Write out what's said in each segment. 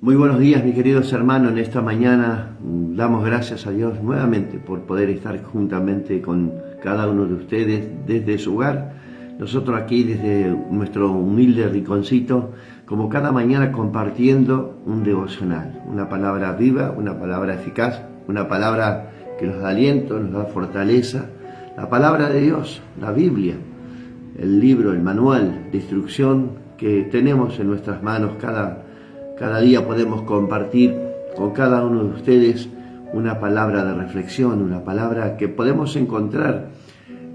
Muy buenos días, mis queridos hermanos. En esta mañana damos gracias a Dios nuevamente por poder estar juntamente con cada uno de ustedes desde su hogar. Nosotros aquí desde nuestro humilde rinconcito, como cada mañana compartiendo un devocional, una palabra viva, una palabra eficaz, una palabra que nos da aliento, nos da fortaleza, la palabra de Dios, la Biblia, el libro, el manual de instrucción que tenemos en nuestras manos. Cada día podemos compartir con cada uno de ustedes una palabra de reflexión, una palabra que podemos encontrar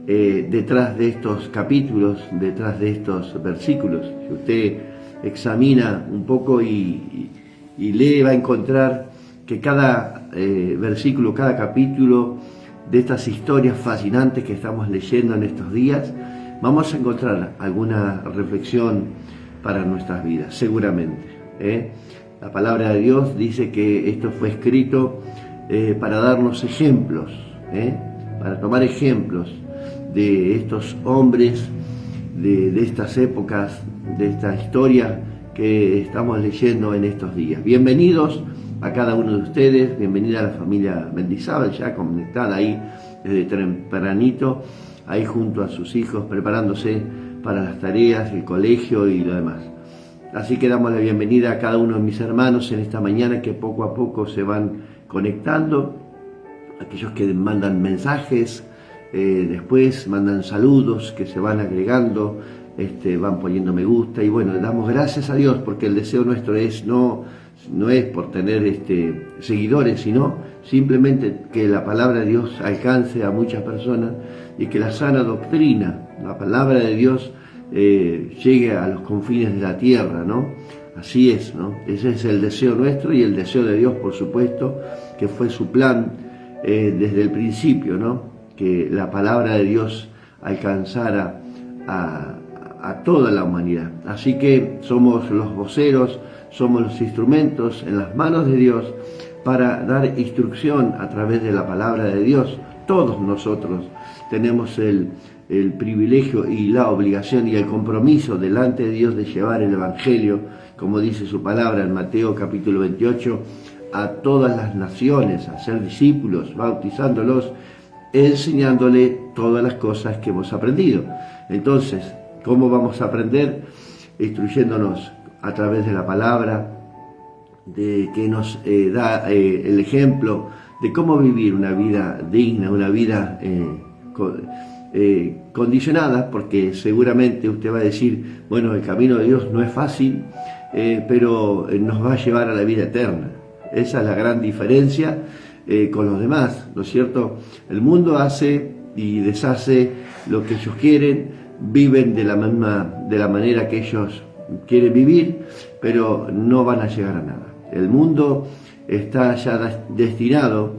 detrás de estos capítulos, detrás de estos versículos. Si usted examina un poco y lee, va a encontrar que cada versículo, cada capítulo de estas historias fascinantes que estamos leyendo en estos días, vamos a encontrar alguna reflexión para nuestras vidas, seguramente. La palabra de Dios dice que esto fue escrito para darnos ejemplos, para tomar ejemplos de estos hombres, de estas épocas, de esta historia que estamos leyendo en estos días. Bienvenidos a cada uno de ustedes, bienvenida a la familia Mendizábal, ya conectada ahí desde tempranito, ahí junto a sus hijos, preparándose para las tareas, el colegio y lo demás. Así que damos la bienvenida a cada uno de mis hermanos en esta mañana que poco a poco se van conectando, aquellos que mandan mensajes, después mandan saludos, que se van agregando, van poniendo me gusta, y bueno, damos gracias a Dios porque el deseo nuestro es no es por tener seguidores, sino simplemente que la palabra de Dios alcance a muchas personas y que la sana doctrina, la palabra de Dios, llegue a los confines de la tierra, ¿no? Así es, ¿no? Ese es el deseo nuestro y el deseo de Dios, por supuesto, que fue su plan desde el principio, ¿no? Que la palabra de Dios alcanzara a toda la humanidad. Así que somos los voceros, somos los instrumentos en las manos de Dios para dar instrucción a través de la palabra de Dios. Todos nosotros tenemos el privilegio y la obligación y el compromiso delante de Dios de llevar el Evangelio, como dice su palabra en Mateo capítulo 28, a todas las naciones, a ser discípulos, bautizándolos, enseñándole todas las cosas que hemos aprendido. Entonces, ¿cómo vamos a aprender? Instruyéndonos a través de la palabra, de que nos da el ejemplo de cómo vivir una vida digna, una vida condicionada, porque seguramente usted va a decir, bueno, el camino de Dios no es fácil, pero nos va a llevar a la vida eterna. Esa es la gran diferencia con los demás, ¿no es cierto? El mundo hace y deshace lo que ellos quieren, viven de la manera que ellos quieren vivir, pero no van a llegar a nada. El mundo está ya destinado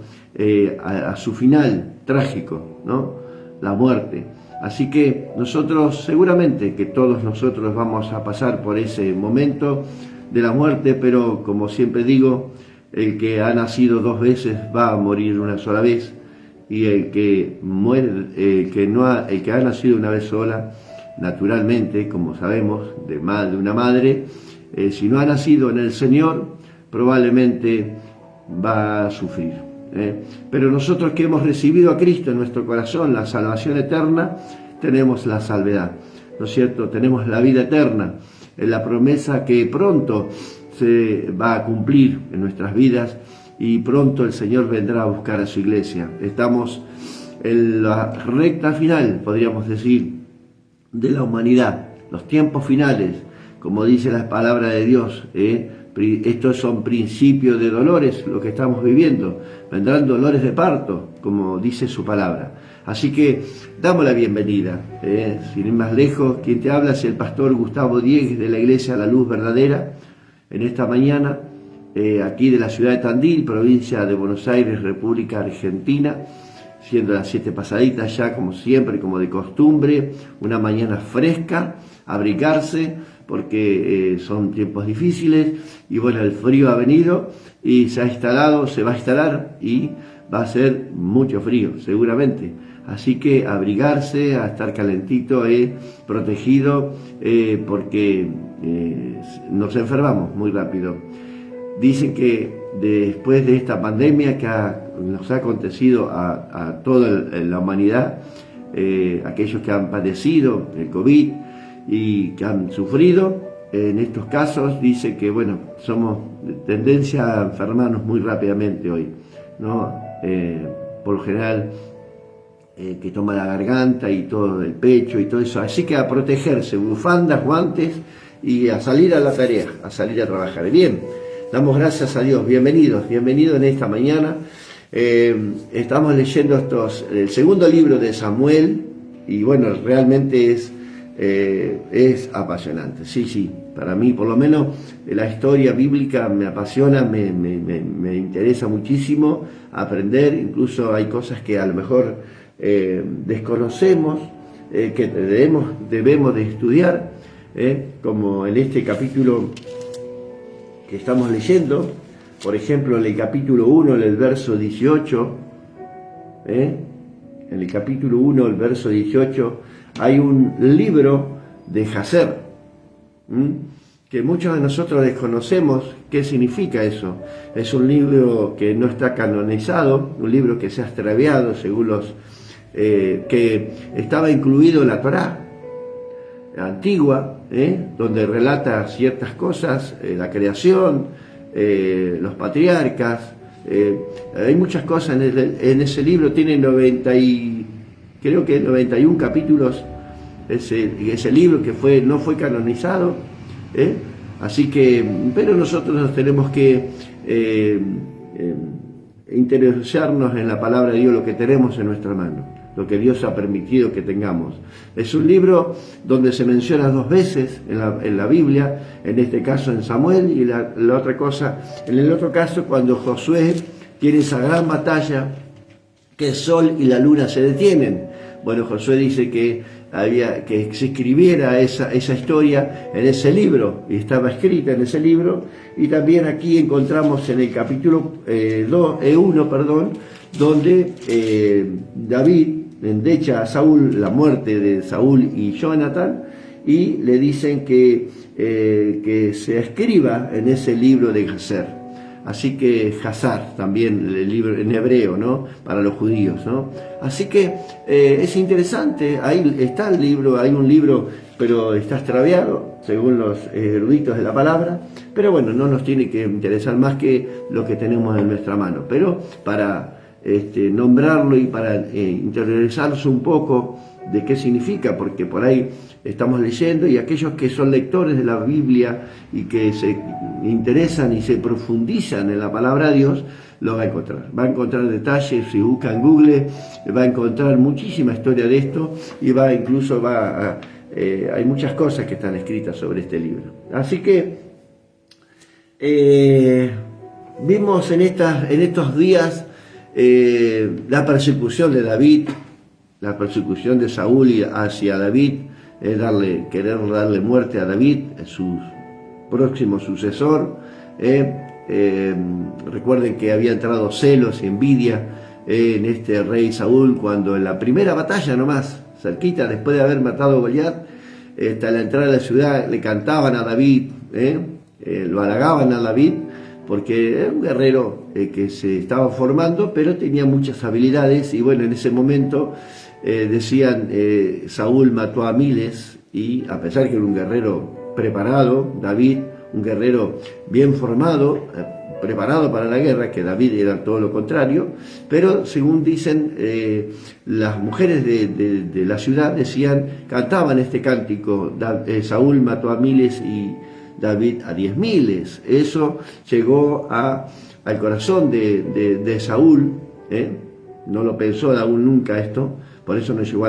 a su final trágico, ¿no? La muerte. Así que nosotros, seguramente que todos nosotros vamos a pasar por ese momento de la muerte, pero como siempre digo, el que ha nacido dos veces va a morir una sola vez, y el que muere, el que ha nacido una vez sola, naturalmente, como sabemos, de una madre, si no ha nacido en el Señor, probablemente va a sufrir. Pero nosotros que hemos recibido a Cristo en nuestro corazón, la salvación eterna, tenemos la salvedad, ¿no es cierto? Tenemos la vida eterna, la promesa que pronto se va a cumplir en nuestras vidas y pronto el Señor vendrá a buscar a su iglesia. Estamos en la recta final, podríamos decir, de la humanidad, los tiempos finales, como dice la palabra de Dios, estos son principios de dolores, lo que estamos viviendo. Vendrán dolores de parto, como dice su palabra. Así que damos la bienvenida. Sin ir más lejos, quien te habla es el pastor Gustavo Diegues de la Iglesia La Luz Verdadera. En esta mañana, aquí de la ciudad de Tandil, provincia de Buenos Aires, República Argentina, siendo las 7 pasaditas ya, como siempre, como de costumbre, una mañana fresca, abrigarse, porque son tiempos difíciles, y bueno, el frío ha venido y se ha instalado, se va a instalar y va a ser mucho frío, seguramente. Así que abrigarse, a estar calentito, protegido, porque nos enfermamos muy rápido. dicen que después de esta pandemia que nos ha acontecido a toda la humanidad, aquellos que han padecido el COVID y que han sufrido, en estos casos dice que, bueno, somos de tendencia a enfermarnos muy rápidamente hoy, ¿no? Por lo general, que toma la garganta y todo el pecho y todo eso. Así que a protegerse, bufandas, guantes y a salir a la tarea, a salir a trabajar. Bien, damos gracias a Dios. Bienvenidos en esta mañana. Estamos leyendo el segundo libro de Samuel y bueno, realmente es apasionante. Sí, para mí por lo menos la historia bíblica me apasiona, me interesa muchísimo aprender. Incluso hay cosas que a lo mejor desconocemos, que debemos de estudiar, como en este capítulo que estamos leyendo, por ejemplo en el capítulo 1, en el verso 18, en el capítulo 1, el verso 18, hay un libro de Jazer, que muchos de nosotros desconocemos qué significa eso. Es un libro que no está canonizado, un libro que se ha extraviado según los que estaba incluido en la Torá antigua, donde relata ciertas cosas, la creación, los patriarcas, hay muchas cosas en ese libro. Tiene 91 capítulos ese libro que no fue canonizado, así que, pero nosotros nos tenemos que interesarnos en la palabra de Dios, lo que tenemos en nuestra mano, lo que Dios ha permitido que tengamos. Es un libro donde se menciona 2 veces en la Biblia, en este caso en Samuel, y la otra cosa, en el otro caso cuando Josué tiene esa gran batalla, que el sol y la luna se detienen. Bueno, Josué dice que había que se escribiera esa historia en ese libro, y estaba escrita en ese libro. Y también aquí encontramos en el capítulo 1, donde David endecha a Saúl, la muerte de Saúl y Jonathan, y le dicen que se escriba en ese libro de Jazer. Así que Hazar, también el libro en hebreo, ¿no? Para los judíos, ¿no? Así que es interesante. Ahí está el libro, hay un libro, pero está extraviado, según los eruditos de la palabra. Pero bueno, no nos tiene que interesar más que lo que tenemos en nuestra mano. Pero para nombrarlo y para interiorizarse un poco de qué significa, porque por ahí estamos leyendo, y aquellos que son lectores de la Biblia y que se interesan y se profundizan en la palabra de Dios, lo va a encontrar detalles. Si busca en Google va a encontrar muchísima historia de esto, y hay muchas cosas que están escritas sobre este libro. Así que vimos en estos días la persecución de David, la persecución de Saúl hacia David, querer darle muerte a David, su próximo sucesor. Recuerden que había entrado celos y envidia en este rey Saúl, cuando en la primera batalla nomás, cerquita, después de haber matado a Goliat, hasta la entrada de la ciudad le cantaban a David, lo halagaban a David, porque era un guerrero que se estaba formando, pero tenía muchas habilidades. Y bueno, en ese momento decían, Saúl mató a miles, y a pesar que era un guerrero preparado, David, un guerrero bien formado, preparado para la guerra, que David era todo lo contrario. Pero según dicen, las mujeres de la ciudad cantaban este cántico: Saúl mató a miles y David a 10.000. Eso llegó al corazón de Saúl, no lo pensó aún nunca esto, por eso no llegó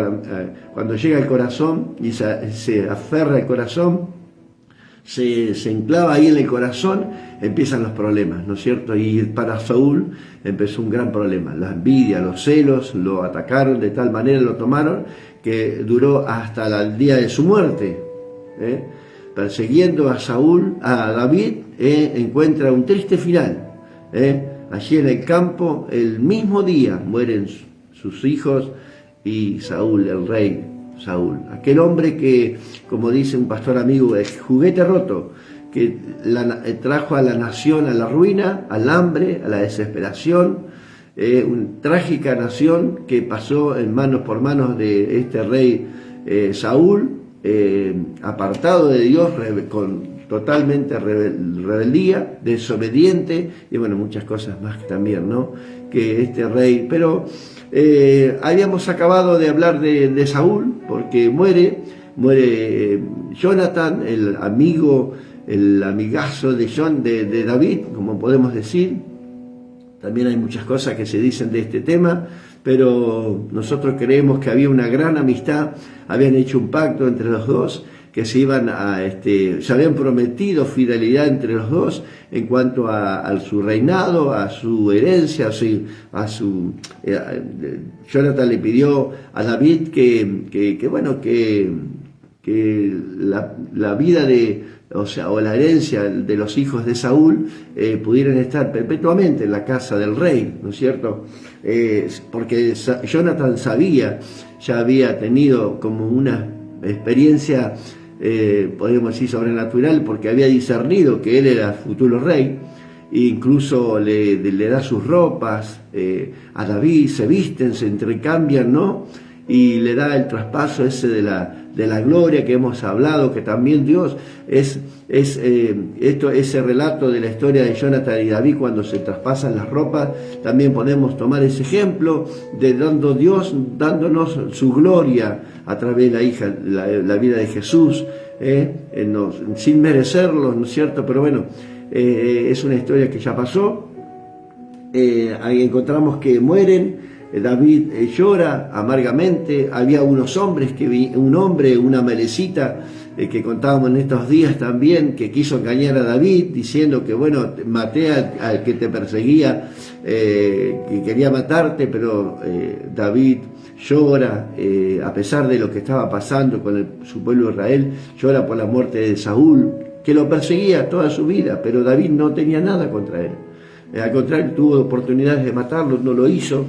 cuando llega al corazón y se aferra al corazón, se enclava ahí en el corazón, empiezan los problemas, ¿no es cierto? Y para Saúl empezó un gran problema, la envidia, los celos, lo atacaron de tal manera, lo tomaron, que duró hasta el día de su muerte. Persiguiendo a David, encuentra un triste final. Allí en el campo, el mismo día, mueren sus hijos y Saúl, el rey Saúl. Aquel hombre que, como dice un pastor amigo, es juguete roto, que trajo a la nación a la ruina, al hambre, a la desesperación, una trágica nación que pasó por manos de este rey Saúl, apartado de Dios, totalmente rebeldía, desobediente, y bueno, muchas cosas más también, ¿no? Que este rey, pero habíamos acabado de hablar de Saúl, porque muere Jonathan, el amigazo de David, como podemos decir. También hay muchas cosas que se dicen de este tema, pero nosotros creemos que había una gran amistad, habían hecho un pacto entre los dos, que se habían prometido fidelidad entre los dos en cuanto a su reinado, a su herencia, Jonathan le pidió a David que la vida o la herencia de los hijos de Saúl pudieran estar perpetuamente en la casa del rey, ¿no es cierto? Porque Jonathan ya había tenido como una experiencia, podríamos decir, sobrenatural, porque había discernido que él era futuro rey, e incluso le da sus ropas a David, se visten, se intercambian, ¿no? Y le da el traspaso ese de la gloria que hemos hablado, que también Dios ese relato de la historia de Jonathan y David cuando se traspasan las ropas, también podemos tomar ese ejemplo de Dios dándonos su gloria a través de la vida de Jesús, sin merecerlo, ¿no es cierto? Pero bueno, es una historia que ya pasó. Ahí encontramos que mueren. David llora amargamente. Había unos hombres, una amalecita que contábamos en estos días también, que quiso engañar a David diciendo que bueno, maté al que te perseguía, que quería matarte, pero David llora, a pesar de lo que estaba pasando con su pueblo Israel, llora por la muerte de Saúl, que lo perseguía toda su vida, pero David no tenía nada contra él. Al contrario, tuvo oportunidades de matarlo, no lo hizo.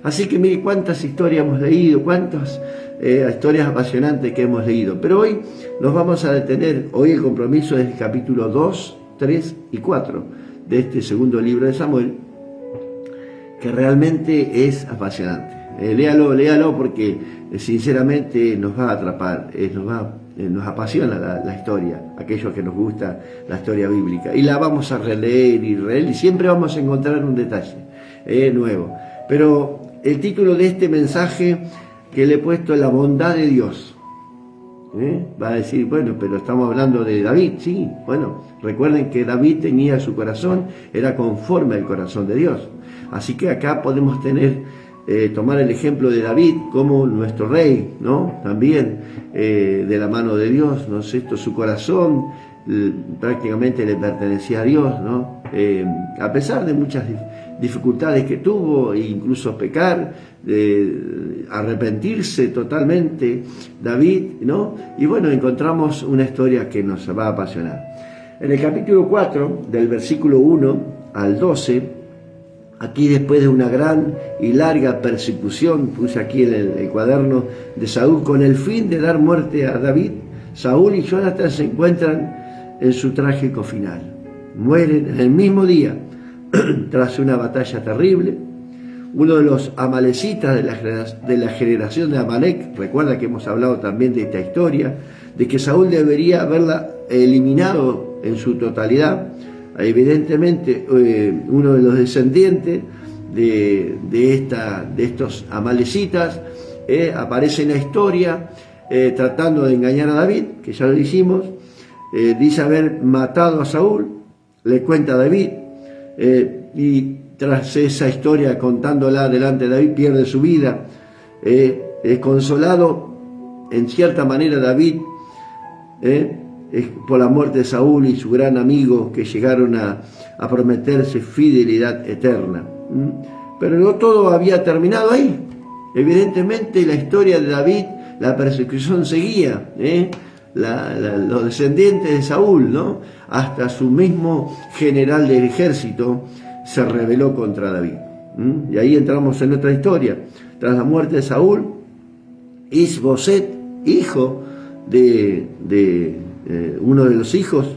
Así que mire cuántas historias hemos leído, cuántas historias apasionantes que hemos leído. Pero hoy nos vamos a detener, hoy el compromiso es el capítulo 2, 3 y 4 de este segundo libro de Samuel, que realmente es apasionante. Léalo porque sinceramente nos va a atrapar, nos apasiona la historia, aquellos que nos gusta la historia bíblica. Y la vamos a releer y siempre vamos a encontrar un detalle nuevo. Pero el título de este mensaje que le he puesto es la bondad de Dios. Va a decir, bueno, pero estamos hablando de David. Sí, bueno, recuerden que David tenía su corazón, era conforme al corazón de Dios. Así que acá podemos tomar el ejemplo de David como nuestro rey, ¿no? También de la mano de Dios, ¿no es esto? Su corazón prácticamente le pertenecía a Dios, ¿no? A pesar de muchas dificultades que tuvo, e incluso pecar, arrepentirse totalmente David, ¿no? Y bueno, encontramos una historia que nos va a apasionar. En el capítulo 4, del versículo 1 al 12, aquí después de una gran y larga persecución, puse aquí en el cuaderno de Saúl, con el fin de dar muerte a David, Saúl y Jonathan se encuentran en su trágico final. Mueren en el mismo día, tras una batalla terrible. Uno de los amalecitas de la generación de Amalek, recuerda que hemos hablado también de esta historia, de que Saúl debería haberla eliminado en su totalidad. Evidentemente, uno de los descendientes de estos amalecitas aparece en la historia tratando de engañar a David, que ya lo dijimos. Dice haber matado a Saúl, le cuenta a David, y tras esa historia contándola delante de David pierde su vida. Consolado en cierta manera David por la muerte de Saúl y su gran amigo, que llegaron a prometerse fidelidad eterna. Pero no todo había terminado ahí. Evidentemente la historia de David, la persecución seguía, los descendientes de Saúl, ¿no? Hasta su mismo general del ejército se rebeló contra David. Y ahí entramos en otra historia. Tras la muerte de Saúl, Isboset, hijo de uno de los hijos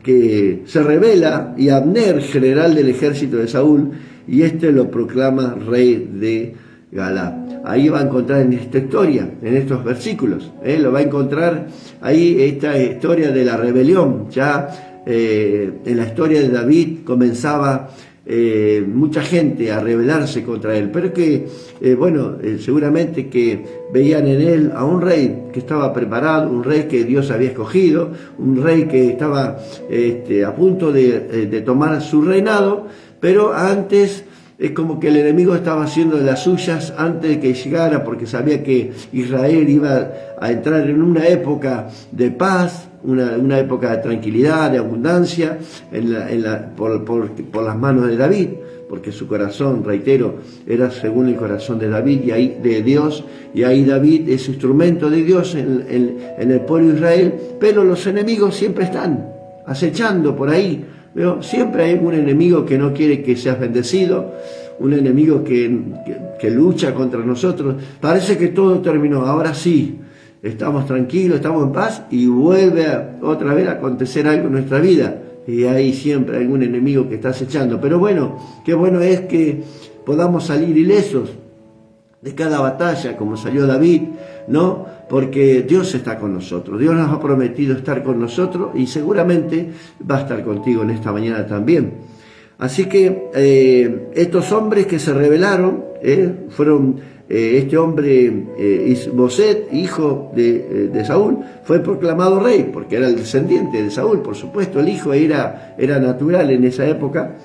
que se rebela, y Abner, general del ejército de Saúl, y este lo proclama rey de Galaad. Ahí va a encontrar en esta historia, en estos versículos, lo va a encontrar ahí esta historia de la rebelión. Ya en la historia de David comenzaba mucha gente a rebelarse contra él, pero que seguramente que veían en él a un rey que estaba preparado, un rey que Dios había escogido, un rey que estaba a punto de tomar su reinado, pero antes es como que el enemigo estaba haciendo de las suyas antes de que llegara, porque sabía que Israel iba a entrar en una época de paz, una época de tranquilidad, de abundancia, por las manos de David, porque su corazón, reitero, era según el corazón de David y ahí de Dios, y ahí David es instrumento de Dios en el pueblo de Israel, pero los enemigos siempre están acechando por ahí. Pero siempre hay un enemigo que no quiere que seas bendecido, un enemigo que lucha contra nosotros. Parece que todo terminó, ahora sí, estamos tranquilos, estamos en paz, y vuelve otra vez a acontecer algo en nuestra vida, y ahí siempre hay algún enemigo que está acechando. Pero bueno, qué bueno es que podamos salir ilesos de cada batalla, como salió David, ¿no? Porque Dios está con nosotros, Dios nos ha prometido estar con nosotros, y seguramente va a estar contigo en esta mañana también. Así que estos hombres que se rebelaron fueron este hombre Isboset, hijo de Saúl, fue proclamado rey, porque era el descendiente de Saúl, por supuesto, el hijo era natural en esa época,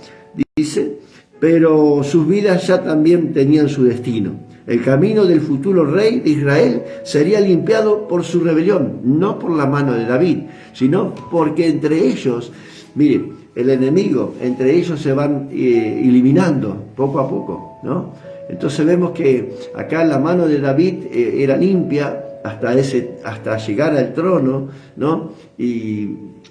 dice, pero sus vidas ya también tenían su destino. El camino del futuro rey de Israel sería limpiado por su rebelión, no por la mano de David, sino porque entre ellos, miren, el enemigo, entre ellos se van eliminando poco a poco, ¿no? Entonces vemos que acá la mano de David era limpia hasta llegar al trono, ¿no? Y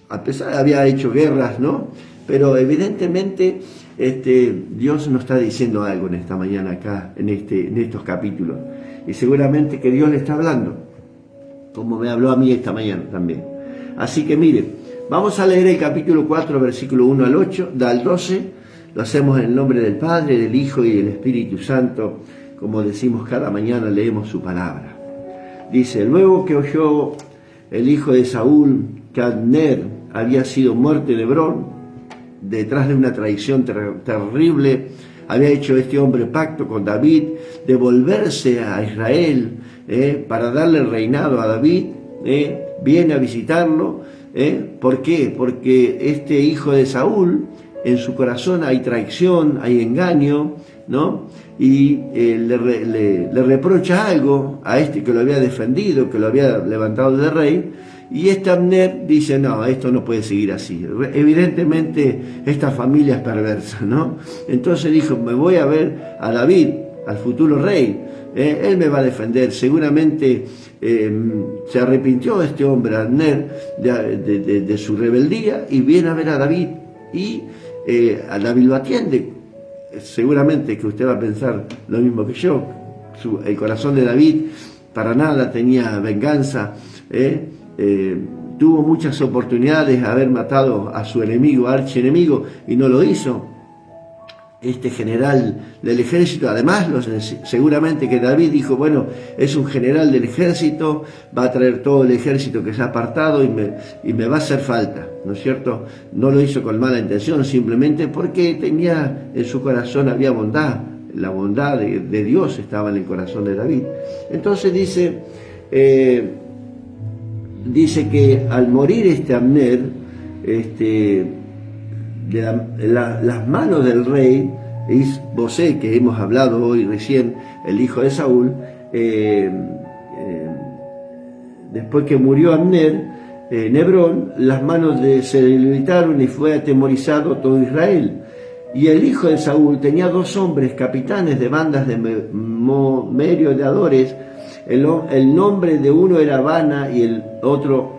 a pesar había hecho guerras, ¿no? Pero evidentemente Dios nos está diciendo algo en esta mañana acá, en estos capítulos. Y seguramente que Dios le está hablando, como me habló a mí esta mañana también. Así que miren, vamos a leer el capítulo 4, versículo 1 al 8, al 12. Lo hacemos en el nombre del Padre, del Hijo y del Espíritu Santo. Como decimos cada mañana, leemos su palabra. Dice: luego que oyó el hijo de Saúl que Abner había sido muerto en Hebrón, detrás de una traición terrible, había hecho este hombre pacto con David de volverse a Israel para darle el reinado a David. Viene a visitarlo. ¿Por qué? Porque este hijo de Saúl, en su corazón hay traición, hay engaño, ¿no? Y le reprocha algo a este que lo había defendido, que lo había levantado de rey. Y Abner dice: no, esto no puede seguir así. Evidentemente esta familia es perversa, ¿no? Entonces dijo: me voy a ver a David, al futuro rey, él me va a defender. Seguramente se arrepintió este hombre, Abner, de su rebeldía, y viene a ver a David, y a David lo atiende. Seguramente que usted va a pensar lo mismo que yo. El corazón de David para nada tenía venganza, tuvo muchas oportunidades de haber matado a su enemigo, archienemigo, y no lo hizo. Este general del ejército, además, seguramente que David dijo: bueno, es un general del ejército, va a traer todo el ejército que se ha apartado y me va a hacer falta, ¿no es cierto? No lo hizo con mala intención, simplemente porque tenía en su corazón, había bondad, la bondad de Dios estaba en el corazón de David. Entonces dice que al morir Abner, las manos del rey Isboset, que hemos hablado hoy recién, el hijo de Saúl, después que murió Abner en Hebrón, las manos se debilitaron y fue atemorizado todo Israel. Y el hijo de Saúl tenía 2 hombres, capitanes de bandas de merodeadores. El nombre de uno era Bana y el otro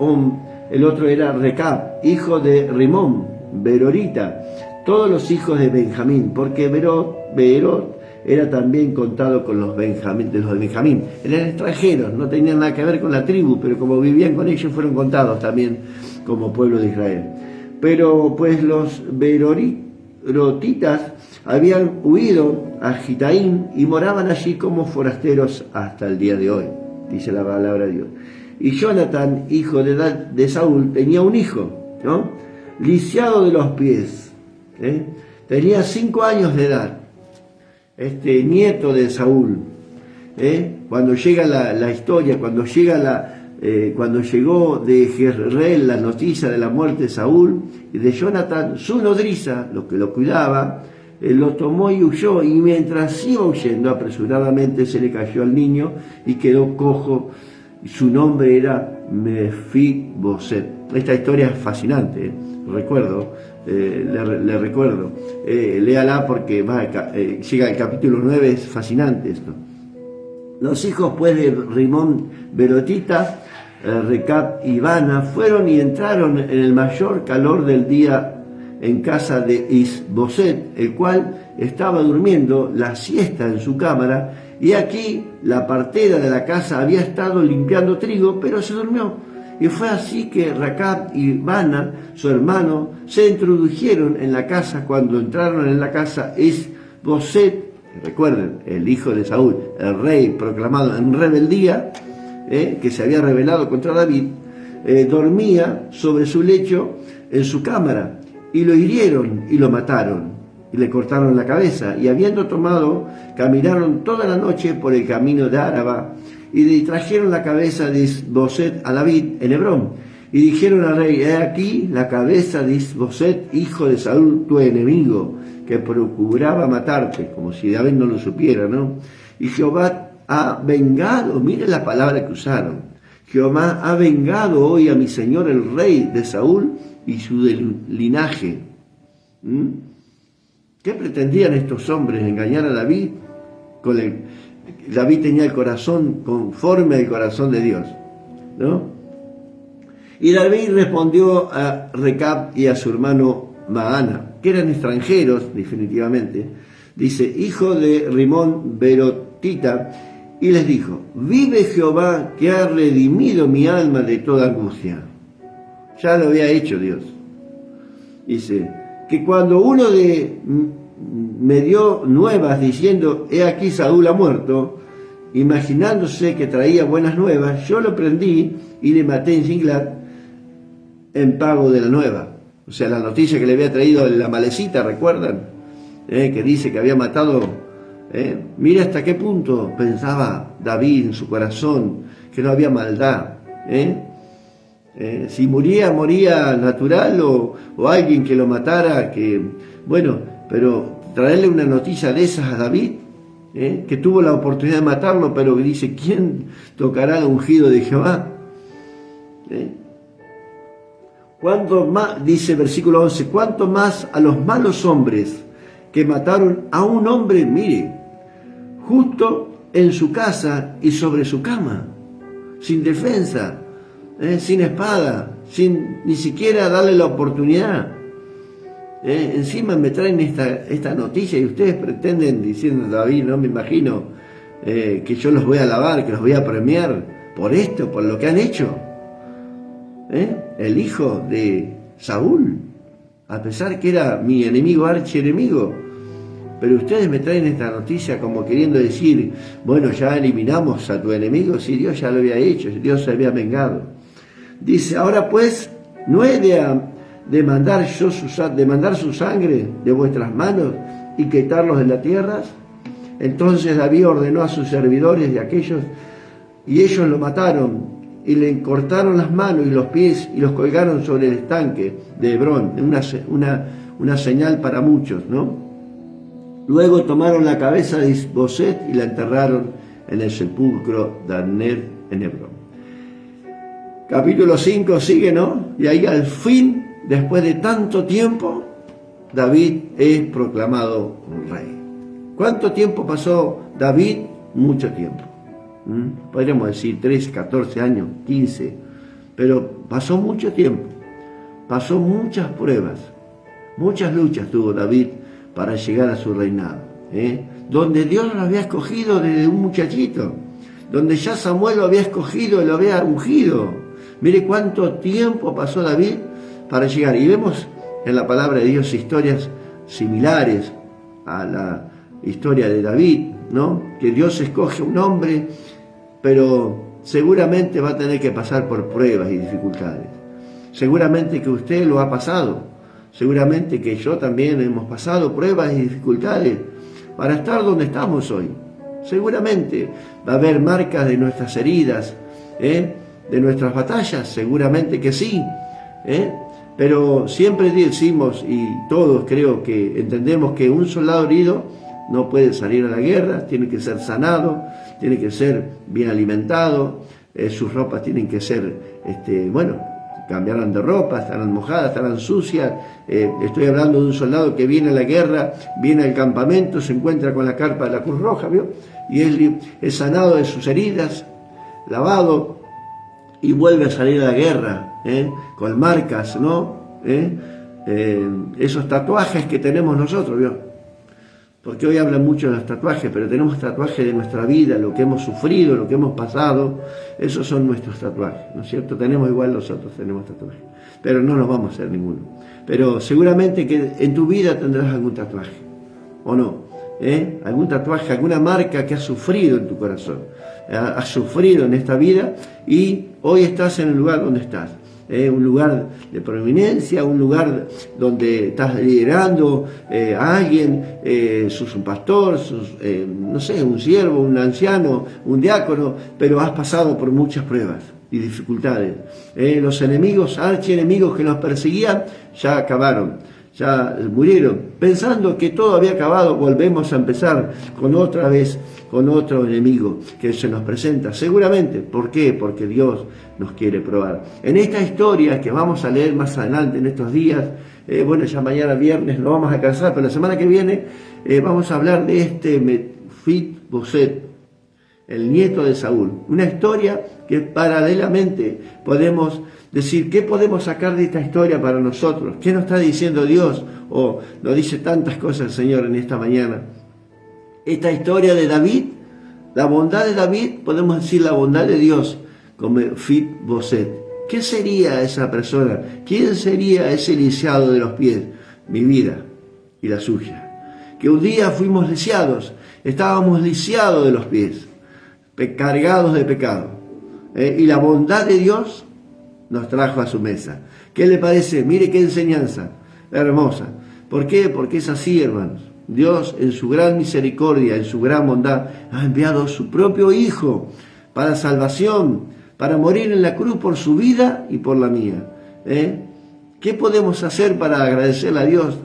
era Recab, hijo de Rimón, Berorita, todos los hijos de Benjamín, porque Berot era también contado con los de Benjamín. Eran extranjeros, no tenían nada que ver con la tribu, pero como vivían con ellos fueron contados también como pueblo de Israel. Pero pues los beerotitas habían huido a Gitaim y moraban allí como forasteros hasta el día de hoy, dice la palabra de Dios. Y Jonatán, hijo de Saúl, tenía un hijo, ¿no? Lisiado de los pies, tenía 5 años de edad, nieto de Saúl. Cuando llega la historia, cuando llegó de Jezreel la noticia de la muerte de Saúl y de Jonatán, su nodriza, lo que lo cuidaba, lo tomó y huyó, y mientras iba huyendo apresuradamente se le cayó al niño y quedó cojo. Su nombre era Mefiboset. Esta historia es fascinante, le recuerdo. Léala porque llega al capítulo 9, es fascinante esto. Los hijos pues de Rimón Berotita, Recab y Bana fueron y entraron en el mayor calor del día en casa de Isboset, el cual estaba durmiendo la siesta en su cámara, y aquí la partera de la casa había estado limpiando trigo, pero se durmió. Y fue así que Recab y Bana, su hermano, se introdujeron en la casa. Cuando entraron en la casa, Isboset, recuerden, el hijo de Saúl, el rey proclamado en rebeldía, que se había rebelado contra David, dormía sobre su lecho en su cámara, y lo hirieron y lo mataron, y le cortaron la cabeza, y habiendo tomado, caminaron toda la noche por el camino de Araba, y trajeron la cabeza de Isboset a David en Hebrón, y dijeron al rey: he aquí la cabeza de Isboset, hijo de Saúl, tu enemigo, que procuraba matarte, como si David no lo supiera, ¿no? Y Jehová ha vengado, miren la palabra que usaron, Jehová ha vengado hoy a mi señor el rey de Saúl y su linaje. ¿Qué pretendían estos hombres? Engañar a David. David tenía el corazón conforme al corazón de Dios, ¿no? Y David respondió a Recab y a su hermano Baana, que eran extranjeros definitivamente, dice: hijo de Rimón Berotita, y les dijo: vive Jehová, que ha redimido mi alma de toda angustia. Ya lo había hecho Dios. Dice que cuando uno me dio nuevas diciendo: he aquí Saúl ha muerto, imaginándose que traía buenas nuevas, yo lo prendí y le maté en Siglat en pago de la nueva. O sea, la noticia que le había traído la malecita, ¿recuerdan? Que dice que había matado. Mira hasta qué punto pensaba David en su corazón, que no había maldad. Si moría natural o alguien que lo matara, pero traerle una noticia de esas a David, que tuvo la oportunidad de matarlo, pero dice: ¿quién tocará el ungido de Jehová? Cuánto más, dice versículo 11, cuánto más a los malos hombres que mataron a un hombre, mire, justo en su casa y sobre su cama, sin defensa, sin espada, sin ni siquiera darle la oportunidad. Encima me traen esta noticia y ustedes pretenden, diciendo: David, no me imagino que yo los voy a alabar, que los voy a premiar por esto, por lo que han hecho. El hijo de Saúl, a pesar que era mi enemigo, archienemigo, pero ustedes me traen esta noticia como queriendo decir: bueno, ya eliminamos a tu enemigo. Si Dios ya lo había hecho, Dios se había vengado. Dice: ahora pues, ¿no he de demandar su sangre de vuestras manos y quitarlos de la tierra? Entonces David ordenó a sus servidores de aquellos, y ellos lo mataron, y le cortaron las manos y los pies y los colgaron sobre el estanque de Hebrón, una señal para muchos, ¿no? Luego tomaron la cabeza de Isboset y la enterraron en el sepulcro de Abner en Hebrón. Capítulo 5 sigue, ¿no? Y ahí al fin, después de tanto tiempo, David es proclamado rey. ¿Cuánto tiempo pasó David? Mucho tiempo. Podríamos decir 13, 14 años, 15, pero pasó mucho tiempo, pasó muchas pruebas, muchas luchas tuvo David para llegar a su reinado, donde Dios lo había escogido desde un muchachito, donde ya Samuel lo había escogido y lo había ungido. Mire cuánto tiempo pasó David para llegar. Y vemos en la palabra de Dios historias similares a la historia de David, ¿no? Que Dios escoge un hombre, pero seguramente va a tener que pasar por pruebas y dificultades. Seguramente que usted lo ha pasado, seguramente que yo también hemos pasado pruebas y dificultades para estar donde estamos hoy. Seguramente va a haber marcas de nuestras heridas, de nuestras batallas, seguramente que sí, pero siempre decimos, y todos creo que entendemos, que un soldado herido no puede salir a la guerra, tiene que ser sanado, tiene que ser bien alimentado, sus ropas tienen que ser, cambiarán de ropa, estarán mojadas, estarán sucias. Estoy hablando de un soldado que viene a la guerra, viene al campamento, se encuentra con la carpa de la Cruz Roja, ¿vio? Y es sanado de sus heridas, lavado, y vuelve a salir a la guerra, con marcas, ¿no? Esos tatuajes que tenemos nosotros, ¿vio? Porque hoy hablan mucho de los tatuajes, pero tenemos tatuajes de nuestra vida, lo que hemos sufrido, lo que hemos pasado, esos son nuestros tatuajes, ¿no es cierto? Tenemos igual nosotros, tenemos tatuajes, pero no nos vamos a hacer ninguno. Pero seguramente que en tu vida tendrás algún tatuaje, ¿o no? Algún tatuaje, alguna marca que has sufrido en tu corazón, has sufrido en esta vida y hoy estás en el lugar donde estás. Un lugar de prominencia, un lugar donde estás liderando a alguien, un pastor, no sé, un siervo, un anciano, un diácono, pero has pasado por muchas pruebas y dificultades. Los enemigos, archienemigos que nos perseguían, ya acabaron, ya murieron. Pensando que todo había acabado, volvemos a empezar con otro enemigo que se nos presenta. Seguramente, ¿por qué? Porque Dios nos quiere probar. En esta historia que vamos a leer más adelante en estos días, ya mañana viernes no vamos a alcanzar, pero la semana que viene vamos a hablar de este Mefiboseth, el nieto de Saúl. Una historia que paralelamente podemos decir, ¿qué podemos sacar de esta historia para nosotros? ¿Qué nos está diciendo Dios? O nos dice tantas cosas el Señor en esta mañana. Esta historia de David, la bondad de David, podemos decir la bondad de Dios, como Mefiboseth. ¿Qué sería esa persona? ¿Quién sería ese lisiado de los pies? Mi vida y la suya. Que un día fuimos lisiados, estábamos lisiados de los pies, cargados de pecado. Y la bondad de Dios nos trajo a su mesa. ¿Qué le parece? Mire qué enseñanza hermosa. ¿Por qué? Porque es así, hermanos. Dios, en su gran misericordia, en su gran bondad, ha enviado a su propio Hijo para salvación, para morir en la cruz por su vida y por la mía. ¿Qué podemos hacer para agradecerle a Dios?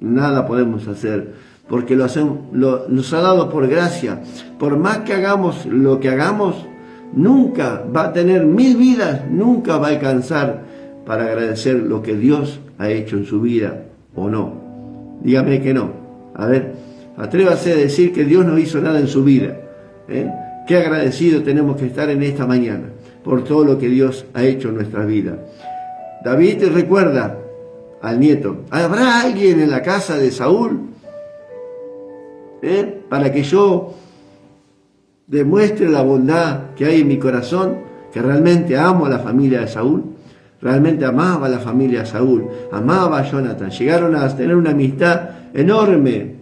Nada podemos hacer, porque nos ha dado por gracia. Por más que hagamos lo que hagamos, nunca va a tener 1000 vidas, nunca va a alcanzar para agradecer lo que Dios ha hecho en su vida, ¿o no? Dígame que no. A ver, atrévase a decir que Dios no hizo nada en su vida. Qué agradecido tenemos que estar en esta mañana por todo lo que Dios ha hecho en nuestra vida. David recuerda al nieto, ¿habrá alguien en la casa de Saúl para que yo demuestre la bondad que hay en mi corazón, que realmente amo a la familia de Saúl? Realmente amaba a la familia de Saúl, amaba a Jonathan, llegaron a tener una amistad enorme.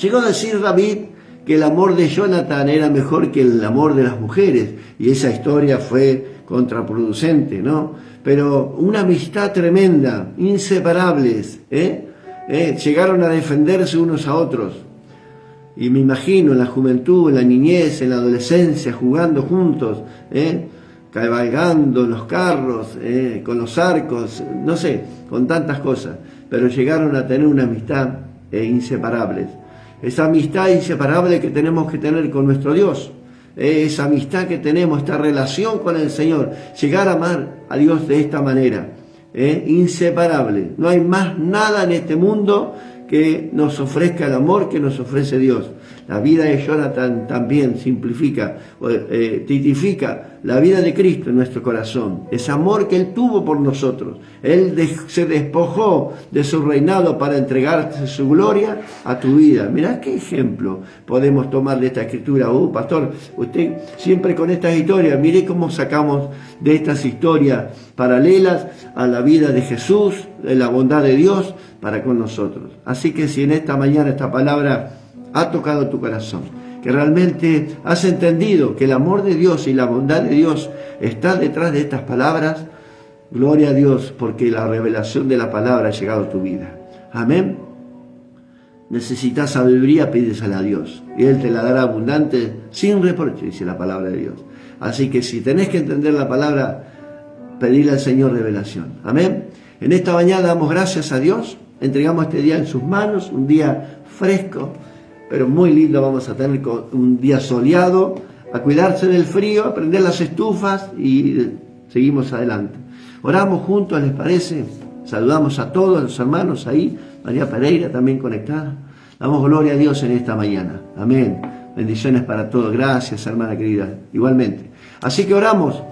Llegó a decir David que el amor de Jonathan era mejor que el amor de las mujeres, y esa historia fue contraproducente, ¿no? Pero una amistad tremenda, inseparables, llegaron a defenderse unos a otros. Y me imagino en la juventud, en la niñez, en la adolescencia, jugando juntos, cabalgando en los carros, con los arcos, no sé, con tantas cosas, pero llegaron a tener una amistad inseparable. Esa amistad inseparable que tenemos que tener con nuestro Dios, esa amistad que tenemos, esta relación con el Señor, llegar a amar a Dios de esta manera, inseparable. No hay más nada en este mundo que nos ofrezca el amor que nos ofrece Dios. La vida de Jonathan también simplifica, tipifica la vida de Cristo en nuestro corazón. Ese amor que Él tuvo por nosotros. Él se despojó de su reinado para entregarte su gloria a tu vida. Mirá qué ejemplo podemos tomar de esta escritura. Pastor, usted siempre con estas historias, mire cómo sacamos de estas historias paralelas a la vida de Jesús, de la bondad de Dios para con nosotros. Así que si en esta mañana esta palabra ha tocado tu corazón, que realmente has entendido que el amor de Dios y la bondad de Dios está detrás de estas palabras, gloria a Dios, porque la revelación de la palabra ha llegado a tu vida. Amén. Necesitas sabiduría, pídesela a Dios, y Él te la dará abundante, sin reproche, dice la palabra de Dios. Así que si tenés que entender la palabra, pedirle al Señor revelación. Amén. En esta mañana damos gracias a Dios, entregamos este día en sus manos, un día fresco, pero muy lindo vamos a tener, un día soleado, a cuidarse del frío, a prender las estufas y seguimos adelante. Oramos juntos, ¿les parece? Saludamos a todos los hermanos ahí, María Pereira también conectada. Damos gloria a Dios en esta mañana. Amén. Bendiciones para todos. Gracias, hermana querida. Igualmente. Así que oramos,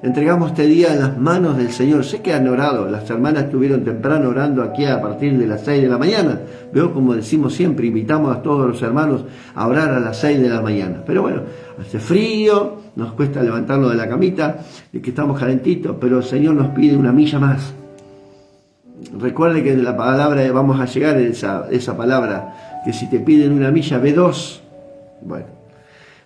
entregamos este día en las manos del Señor. Sé que han orado, las hermanas estuvieron temprano orando aquí a partir de las 6 de la mañana. Veo, como decimos siempre, invitamos a todos los hermanos a orar a las 6 de la mañana. Pero bueno, hace frío, nos cuesta levantarnos de la camita, de que estamos calentitos, pero el Señor nos pide una milla más. Recuerde que en la palabra vamos a llegar a esa palabra, que si te piden una milla, ve dos. Bueno,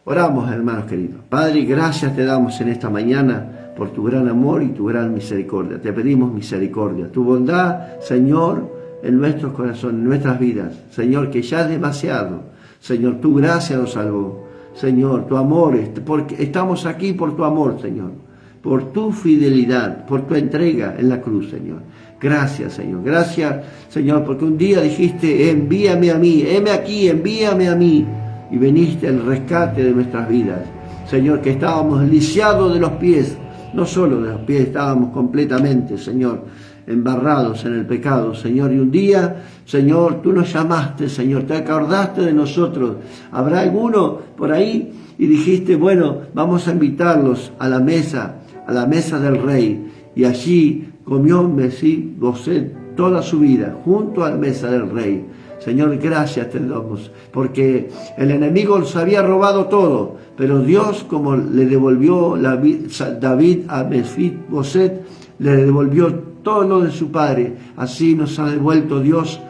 oramos, hermanos queridos. Padre, gracias te damos en esta mañana por tu gran amor y tu gran misericordia. Te pedimos misericordia, tu bondad, Señor, en nuestros corazones, en nuestras vidas. Señor, que ya es demasiado. Señor, tu gracia nos salvó. Señor, tu amor, porque estamos aquí por tu amor, Señor, por tu fidelidad, por tu entrega en la cruz, Señor. Gracias, Señor. Gracias, Señor, porque un día dijiste, envíame a mí, heme aquí, envíame a mí. Y viniste al rescate de nuestras vidas. Señor, que estábamos lisiados de los pies, no solo de los pies, estábamos completamente, Señor, embarrados en el pecado, Señor. Y un día, Señor, tú nos llamaste, Señor, te acordaste de nosotros. ¿Habrá alguno por ahí? Y dijiste, bueno, vamos a invitarlos a la mesa del Rey. Y allí comió Mefiboset toda su vida, junto a la mesa del Rey. Señor, gracias te damos, porque el enemigo los había robado todo, pero Dios, como le devolvió David a Mefiboset, le devolvió todo lo de su padre. Así nos ha devuelto Dios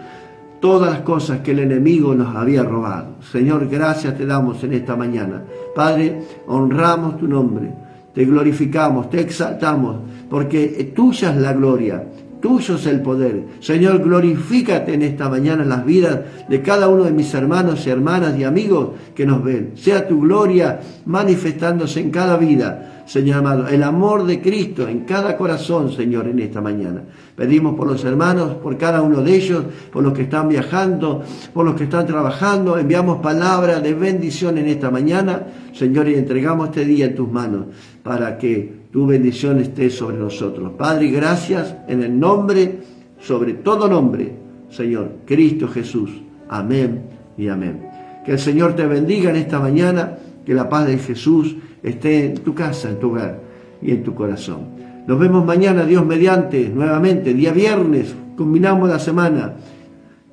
todas las cosas que el enemigo nos había robado. Señor, gracias te damos en esta mañana. Padre, honramos tu nombre, te glorificamos, te exaltamos, porque tuya es la gloria, tuyo es el poder. Señor, glorifícate en esta mañana en las vidas de cada uno de mis hermanos y hermanas y amigos que nos ven. Sea tu gloria manifestándose en cada vida, Señor amado, el amor de Cristo en cada corazón, Señor, en esta mañana. Pedimos por los hermanos, por cada uno de ellos, por los que están viajando, por los que están trabajando. Enviamos palabras de bendición en esta mañana, Señor, y entregamos este día en tus manos para que tu bendición esté sobre nosotros. Padre, gracias en el nombre, sobre todo nombre, Señor, Cristo Jesús. Amén y amén. Que el Señor te bendiga en esta mañana, que la paz de Jesús esté en tu casa, en tu hogar y en tu corazón. Nos vemos mañana, Dios mediante, nuevamente, día viernes, combinamos la semana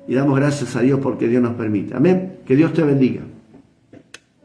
y damos gracias a Dios porque Dios nos permite. Amén. Que Dios te bendiga.